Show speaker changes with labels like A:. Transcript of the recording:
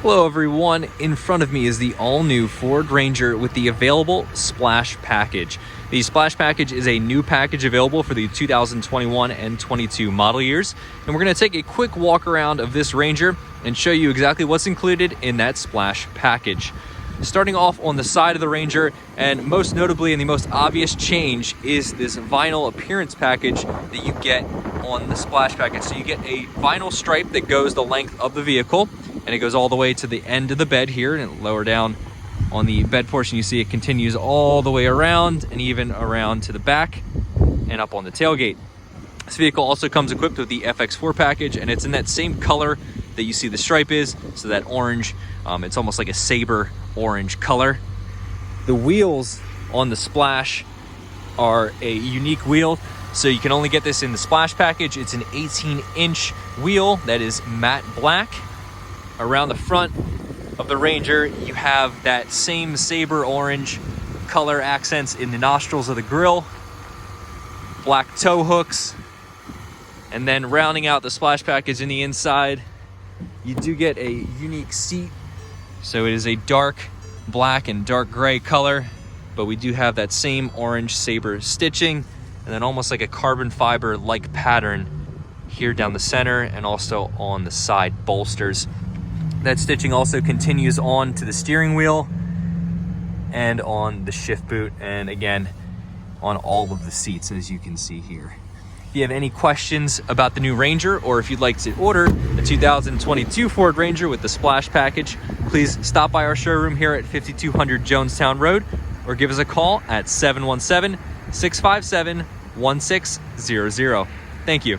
A: Hello everyone, in front of me is the all-new Ford Ranger with the available Splash Package. The Splash Package is a new package available for the 2021 and 22 model years, and we're going to take a quick walk around of this Ranger and show you exactly what's included in that Splash Package. Starting off on the side of the Ranger, and most notably and the most obvious change, is this vinyl appearance package that you get on the Splash Package. So you get a vinyl stripe that goes the length of the vehicle, and it goes all the way to the end of the bed here, and lower down on the bed portion you see it continues all the way around and even around to the back and up on the tailgate. This vehicle also comes equipped with the FX4 package, and it's in that same color that you see the stripe is, so that orange, it's almost like a saber orange color. The wheels on the Splash are a unique wheel, so you can only get this in the Splash Package. It's an 18-inch wheel that is matte black. Around the front of the Ranger, you have that same saber orange color accents in the nostrils of the grille, black tow hooks, and then rounding out the Splash Package in the inside, you do get a unique seat. So it is a dark black and dark gray color, but we do have that same orange saber stitching, and then almost like a carbon fiber like pattern here down the center and also on the side bolsters. That stitching also continues on to the steering wheel and on the shift boot, and again on all of the seats, as you can see here. If you have any questions about the new Ranger, or if you'd like to order the 2022 Ford Ranger with the Splash Package, please stop by our showroom here at 5200 Jonestown Road, or give us a call at 717-657-1600. Thank you.